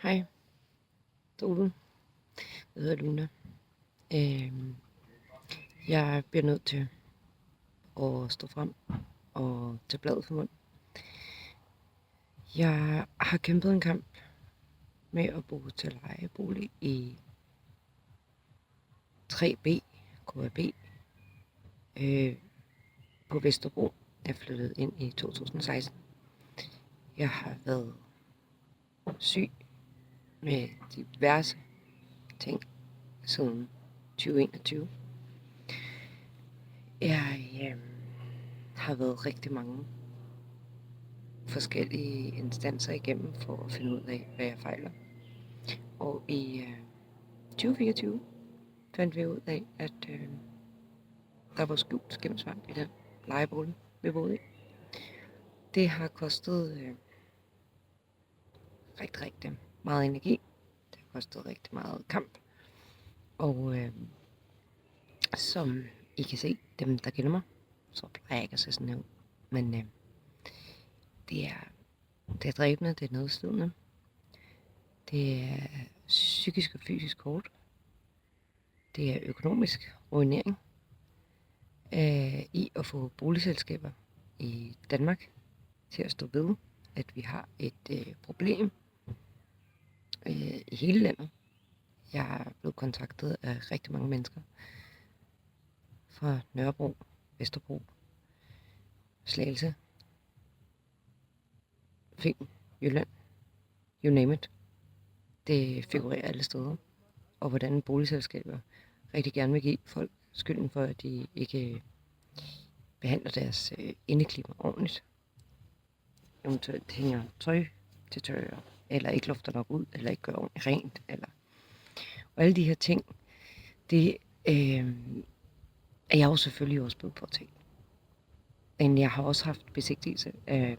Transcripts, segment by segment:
Hej, Dole. Jeg hedder Luna. Jeg bliver nødt til at stå frem og tage bladet for mund. Jeg har kæmpet en kamp med at bo til lejebolig i 3B, KAB, på Vesterbro. Jeg flyttede ind i 2016. Jeg har været syg med diverse ting siden 2021. Jeg har været rigtig mange forskellige instanser igennem for at finde ud af, hvad jeg fejler. Og i 2024 fandt vi ud af, at der var skjult skimmelsvamp i den lejebolig, vi boede i. Det har kostet rigtig meget energi. Det har kostet rigtig meget kamp. Og som I kan se, dem der kender mig, så plejer jeg ikke at se sådan her ud. Men det er dræbende, det er nedslidende. Det er psykisk og fysisk hårdt. Det er økonomisk ruinering i at få boligselskaber i Danmark til at stå ved, at vi har et problem i hele landet. Jeg er blevet kontaktet af rigtig mange mennesker fra Nørrebro, Vesterbro, Slagelse, Fyn, Jylland, you name it. Det figurerer alle steder. Og hvordan boligselskaber rigtig gerne vil give folk skylden for, at de ikke behandler deres indeklima ordentligt. Eventuelt hænger tøj til tørre, eller ikke lufter nok ud, eller ikke gør ordentligt rent. Og alle de her ting, det er jeg jo selvfølgelig også blevet påtalt. Men jeg har også haft besigtigelse af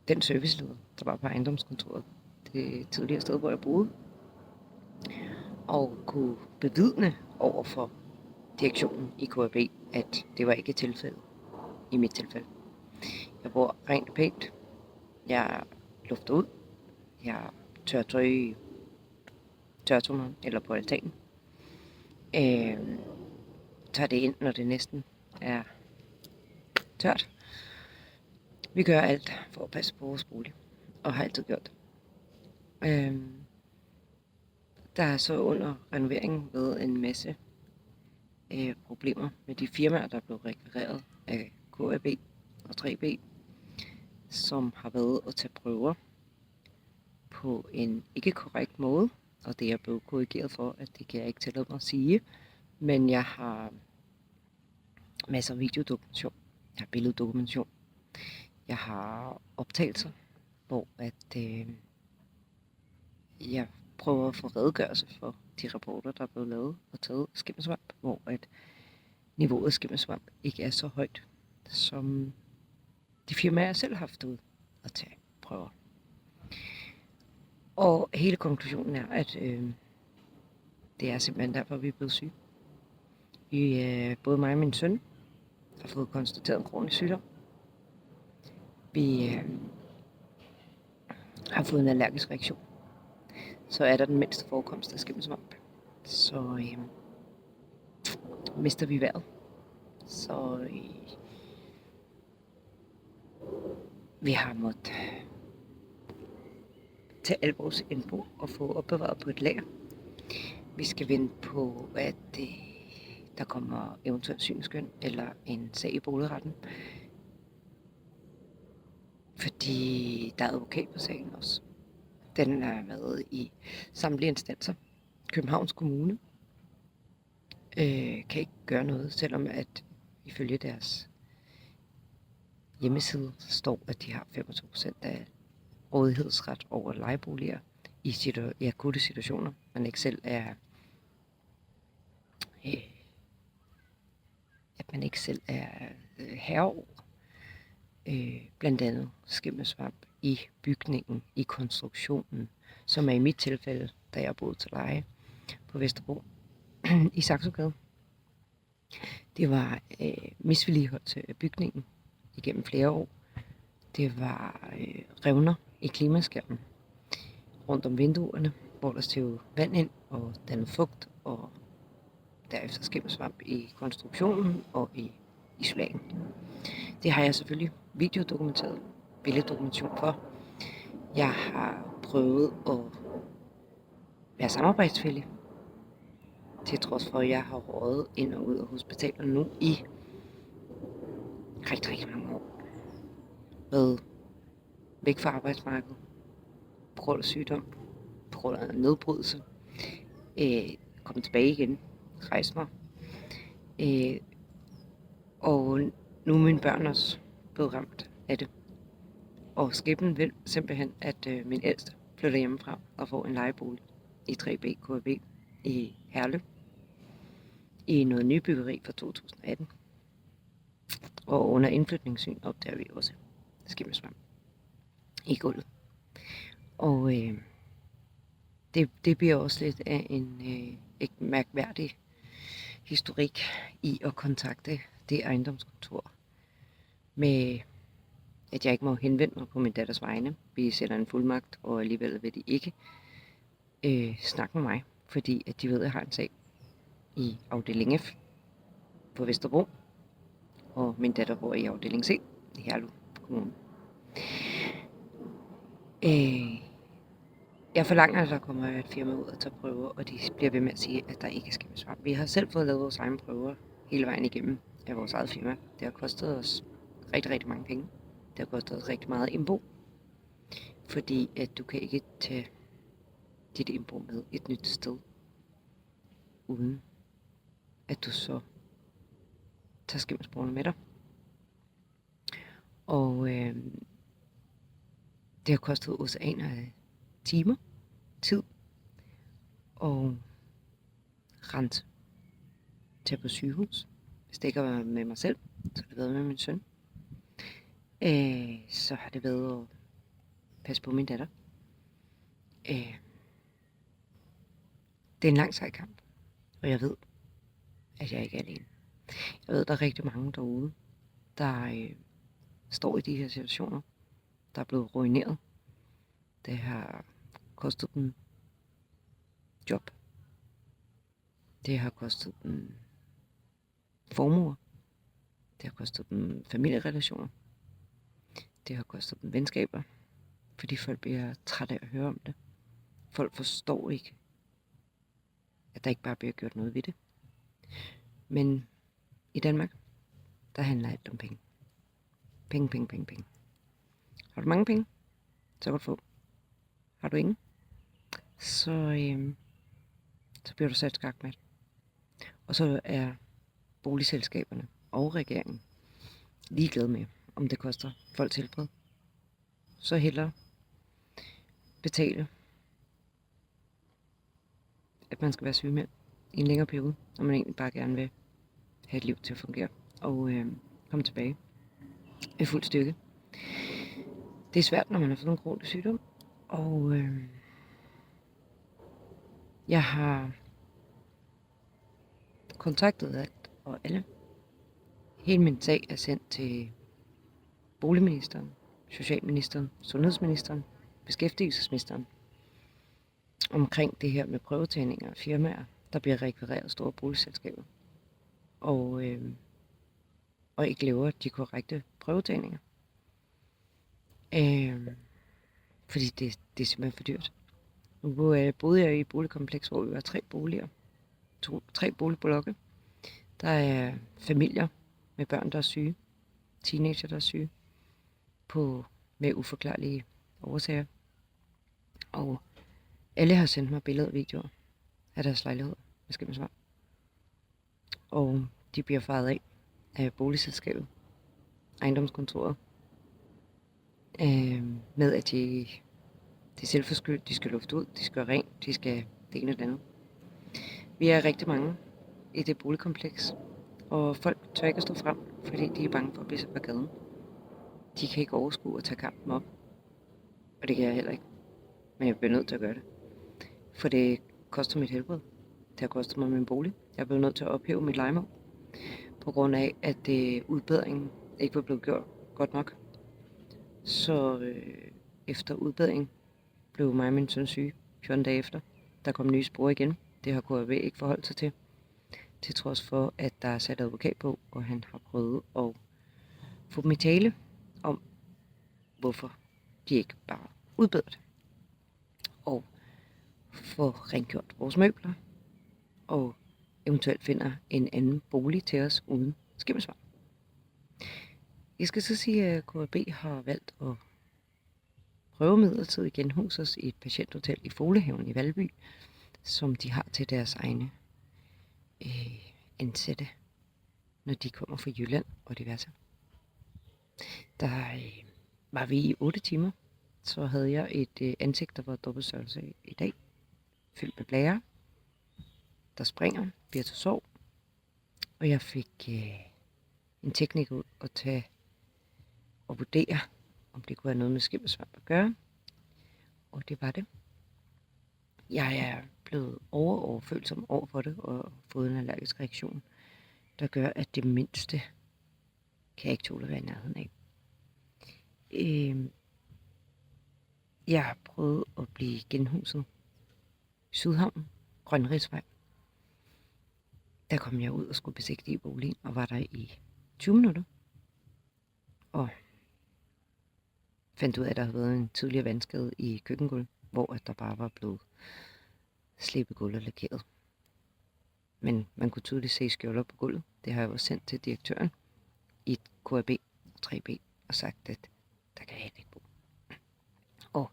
den serviceleder, der var på ejendomskontoret, det tidligere sted, hvor jeg boede, og kunne bevidne over for direktionen i KAB, at det var ikke tilfældet i mit tilfælde. Jeg bor rent og pænt. Jeg lufter ud. Jeg tørrer tøj i tørretummeren eller på altanen. Tager det ind, når det næsten er tørt. Vi gør alt for at passe på vores bolig, og har altid gjort det. Der er så under renoveringen været en masse problemer med de firmaer, der er blevet rekvireret af KAB og 3B, som har været at tage prøver på en ikke korrekt måde, og det er blevet korrigeret for, at det kan jeg ikke tillade mig at sige, men jeg har masser af videodokumentation, jeg har billeddokumentation, jeg har optagelser, hvor at jeg prøver at få redegørelse for de rapporter, der er blevet lavet og taget af skimmelsvamp, hvor at niveauet af skimmelsvamp ikke er så højt, som de firmaer selv har haft ud at tage prøver. Og hele konklusionen er, at det er simpelthen derfor, vi er blevet syge. Både mig og min søn har fået konstateret en kronisk sygdom. Vi har fået en allergisk reaktion. Så er der den mindste forekomst af skimmelsvamp, så mister vi vejret. Så vi har måttet tage al vores indbo og få opbevaret på et lager. Vi skal vente på, at der kommer eventuelt synsskøn eller en sag i boligretten. Fordi der er advokat på sagen også. Den har været i samtlige instanser. Københavns Kommune kan ikke gøre noget, selvom at ifølge deres hjemmeside står, at de har 25% af rådighedsret over lejeboliger i akutte situationer, man ikke selv er herre over. Blandt andet skimmelsvamp i bygningen, i konstruktionen, som er i mit tilfælde, da jeg boede til leje på Vesterbro i Saxogade. Det var misvedligeholdelse af bygningen igennem flere år. Det var revner i klimaskærmen. rundt om vinduerne, hvor der stod vand ind og dannet fugt, og derefter skimmelsvamp i konstruktionen og i isoleringen. Det har jeg selvfølgelig videodokumenteret, billeddokumentation for. Jeg har prøvet at være samarbejdsfælde, til trods for, at jeg har røget ind og ud af hospitaler nu i rigtig mange år. Været væk fra arbejdsmarkedet på grund af sygdom, på grund af nedbrydelse, kommet tilbage igen, rejse mig. Og nu er mine børn også blevet ramt af det. Og skæbnen vil simpelthen, at min ældste flytter hjemmefra og får en lejebolig i 3B KB i Herlev i noget nybyggeri fra 2018. Og under indflytningssyn opdager vi også skimmelsvamp i gulvet. Og det bliver også lidt af en mærkværdig historik i at kontakte det ejendomskontor med, at jeg ikke må henvende mig på min datters vegne. Vi sætter en fuldmagt, og alligevel vil de ikke snakke med mig, fordi at de ved, at jeg har en sag i afdeling F på Vesterbro, og min datter bor i afdeling C i Herlev Kommune. Jeg forlanger, at der kommer et firma ud og tager prøver, og de bliver ved med at sige, at der ikke er skimmelsvamp. Vi har selv fået lavet vores egne prøver hele vejen igennem af vores eget firma. Det har kostet os rigtig mange penge. Det har kostet os rigtig meget indbo, fordi at du kan ikke tage dit indbo med et nyt sted, uden at du så tager skimmelsprøverne med dig. Og det har kostet oceaner af timer, tid og rent til på sygehus. Hvis det ikke har været med mig selv, så har det været med min søn. Så har det været at passe på min datter. Det er en lang sej kamp, og jeg ved, at jeg ikke er alene. Jeg ved, at der er rigtig mange derude, der står i de her situationer, der er blevet ruineret. Det har kostet dem job. Det har kostet dem formuer. Det har kostet dem familierelationer. Det har kostet dem venskaber, fordi folk bliver trætte af at høre om det. Folk forstår ikke, at der ikke bare bliver gjort noget ved det. Men i Danmark, der handler alt om penge. Penge. Har du mange penge, så kan du få. Har du ingen, så bliver du sat skakmat. Og så er boligselskaberne og regeringen ligeglade med, om det koster folks helbred. Så hellere betale, at man skal være sygemeldt i en længere periode, når man egentlig bare gerne vil have et liv til at fungere og komme tilbage i fuld styrke. Det er svært, når man har fået en kronisk sygdom, og jeg har kontaktet alt og alle. Hele min sag er sendt til boligministeren, socialministeren, sundhedsministeren, beskæftigelsesministeren omkring det her med prøvetagninger af firmaer, der bliver rekvireret store boligselskaber og ikke laver de korrekte prøvetagninger. Fordi det er simpelthen for dyrt. Nu boede jeg i et boligkompleks, hvor vi var 3 boliger. 3 boligblokke. Der er familier med børn, der er syge. Teenager, der er syge. Med uforklarlige årsager. Og alle har sendt mig billeder og videoer af deres lejlighed med skimmelsvamp. Og de bliver faret af boligselskabet, ejendomskontoret, med at de er selvforskyldt, de skal lufte ud, de skal gøre rent, de skal det ene og det andet. Vi er rigtig mange i det boligkompleks, og folk tør ikke at stå frem, fordi de er bange for at blive sat på gaden. De kan ikke overskue at tage kampen op, og det kan jeg heller ikke. Men jeg bliver nødt til at gøre det, for det koster mit helbred. Det har kostet mig min bolig. Jeg blev nødt til at ophæve mit lejemål, på grund af, at udbedringen ikke var blevet gjort godt nok. Så efter udbedring blev mig og min søn syge 14 dage efter. Der kom nye spor igen. Det har KRB ikke forholdt sig til. Til trods for, at der er sat advokat på, og han har prøvet at få dem i tale om, hvorfor de ikke bare udbedrer det. Og få rengjort vores møbler. Og eventuelt finder en anden bolig til os uden skimmelsvamp. Jeg skal så sige, at KRB har valgt at prøve midlertidigt genhuse os i et patienthotel i Folehaven i Valby, som de har til deres egne ansatte, når de kommer fra Jylland og diverse. Der var vi i 8 timer, så havde jeg et ansigt, der var dobbelt størrelse i dag, fyldt med blære, der springer, bliver til sov, og jeg fik en teknik ud at tage og vurdere, om det kunne have noget med skimmelsvamp at gøre, og det var det. Jeg er blevet overfølsom over for det og fået en allergisk reaktion, der gør, at det mindste kan jeg ikke tåle at være i nærheden af. Jeg har prøvet at blive genhuset i Sydhavn, Grønridsvej. Der kom jeg ud og skulle besigtige boligen og var der i 20 minutter. Og fandt ud af, at der havde været en tidligere vandskade i køkkengulv, hvor der bare var blevet slebet gulv og lakeret. Men man kunne tydeligt se skjolder på gulvet. Det har jeg også sendt til direktøren i KRB og 3B og sagt, at der kan jeg ikke bo. Og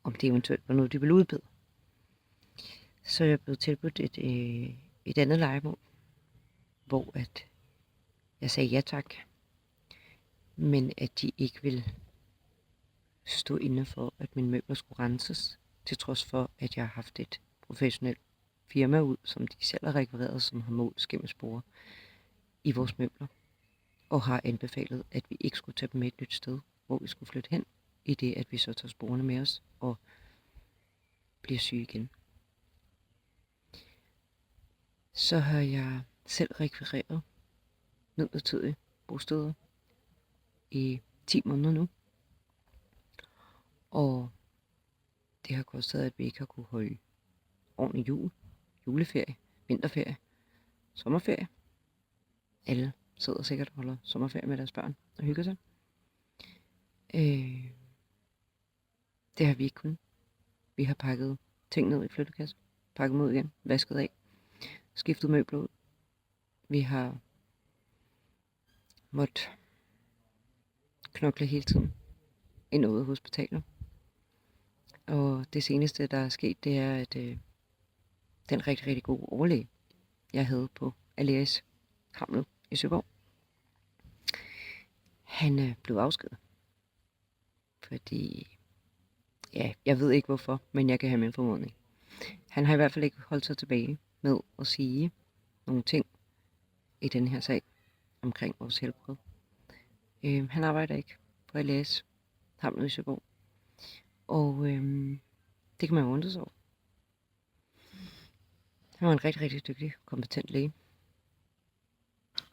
om det eventuelt var noget, de ville udbede. Så jeg blev tilbudt et andet lejemål, hvor at jeg sagde ja tak, men at de ikke ville stå inde for, at mine møbler skulle renses, til trods for, at jeg har haft et professionelt firma ud, som de selv har rekvireret, som har målt skimmelsporer i vores møbler, og har anbefalet, at vi ikke skulle tage dem med et nyt sted, hvor vi skulle flytte hen, i det at vi så tager sporene med os og bliver syge igen. Så har jeg selv rekvireret midlertidige bosteder i 10 måneder nu. Og det har kostet, at vi ikke har kunne holde ordentlig juleferie, vinterferie, sommerferie. Alle sidder sikkert og holder sommerferie med deres børn og hygger sig. Det har vi ikke kunnet. Vi har pakket ting ned i flyttekasse, pakket dem ud igen, vasket af, skiftet møbler ud. Vi har måttet knokle hele tiden ind og ud af hospitalet. Og det seneste, der er sket, det er, at den rigtig, rigtig gode overlæge, jeg havde på Aleris Hamlet i Søborg, han er blevet afskedet. Fordi, ja, jeg ved ikke hvorfor, men jeg kan have min formodning. Han har i hvert fald ikke holdt sig tilbage med at sige nogle ting i den her sag omkring vores helbred. Han arbejder ikke på Aleris Hamlet i Søborg. Og det kan man jo undre sig over. Han var en rigtig, rigtig dygtig, kompetent læge.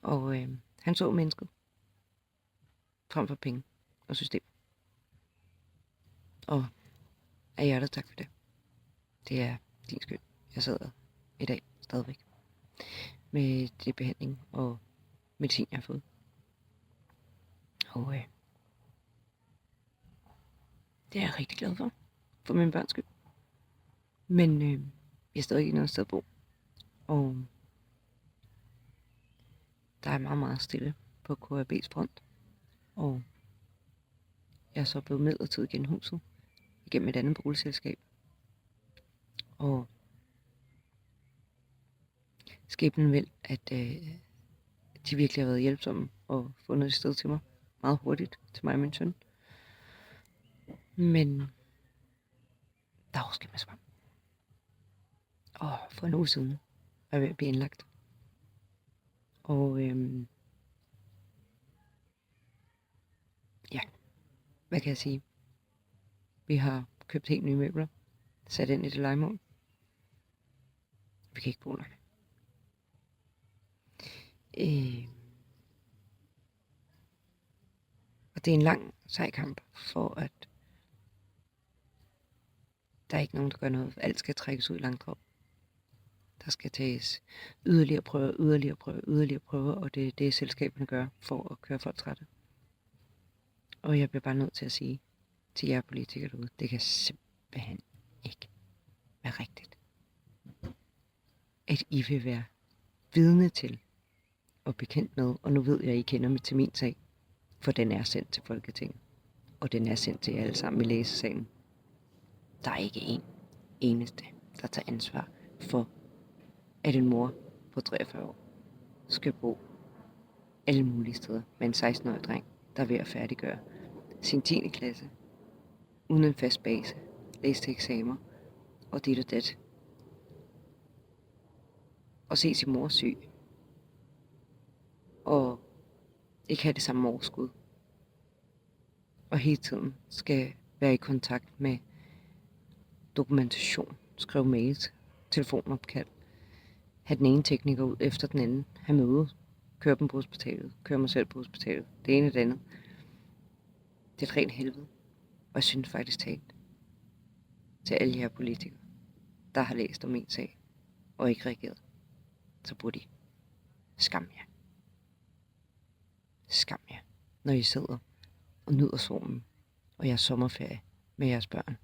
Og han så mennesket frem for penge og system. Og af hjertet tak for det. Det er din skyld. Jeg sidder i dag stadigvæk med det behandling og medicin, jeg har fået. Og det er jeg rigtig glad for mine børns skyld. Men jeg er stadig ikke noget sted at bo. Og der er meget, meget stille på KRB's front. Og jeg er så blevet midlertidigt genhuset igennem et andet boligselskab. Og skæbnen vil, at de virkelig har været hjælpsomme og fundet et sted til mig meget hurtigt, til mig og min søn. Men der er også skimmelsvamp. Og for en uge siden var jeg ved at blive indlagt. Og ja, hvad kan jeg sige? Vi har købt helt nye møbler, sat ind i det lejemål. Vi kan ikke bo der. Og det er en lang, sej kamp for at Der er ikke nogen, der gør noget. Alt skal trækkes ud i langdrag. Der skal tages yderligere prøver, og det er det, selskaberne gør for at køre folk trætte. Og jeg bliver bare nødt til at sige til jer politikere derude, det kan simpelthen ikke være rigtigt, at I vil være vidne til og bekendt med, og nu ved jeg, at I kender mig til min sag, for den er sendt til Folketinget, og den er sendt til jer alle sammen i læsesalen. Der er ikke en eneste, der tager ansvar for, at en mor på 43 år skal bo alle mulige steder med en 16-årig dreng, der er ved at færdiggøre sin 10. klasse, uden en fast base, læse til eksamer, og dit og dat. Og se sin mor syg, og ikke have det samme overskud. Og hele tiden skal være i kontakt med dokumentation, skrive mails, telefonopkald, have den ene tekniker ud efter den anden, have møde, køre dem på hospitalet, køre mig selv på hospitalet, det ene og det andet. Det er et rent helvede, og jeg synes faktisk talt til alle jer politikere, der har læst om min sag og ikke reageret, så burde I skam jer. Skam jer, når I sidder og nyder solen og jeres sommerferie med jeres børn.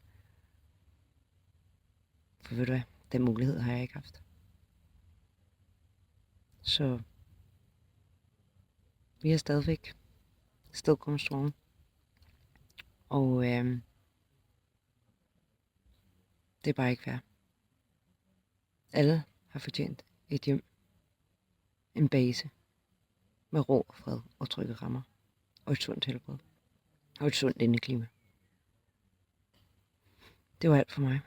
For ved du hvad, den mulighed har jeg ikke haft. Så vi er stadigvæk still going strong. Og det er bare ikke fair. Alle har fortjent et hjem, en base med ro og fred og trygge rammer og et sundt helbred og et sundt indeklima. Det var alt for mig.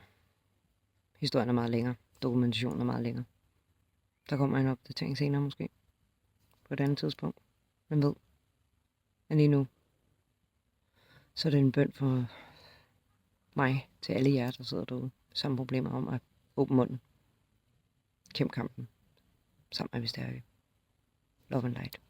Historien er meget længere. Dokumentationen er meget længere. Der kommer en opdatering senere måske. På et andet tidspunkt. Man ved. Men lige nu, så er det en bøn for mig til alle jer, der sidder derude. Samme problemer om at åbne munden. Kæmpe kampen. Sammen er vi stærke. Love and light.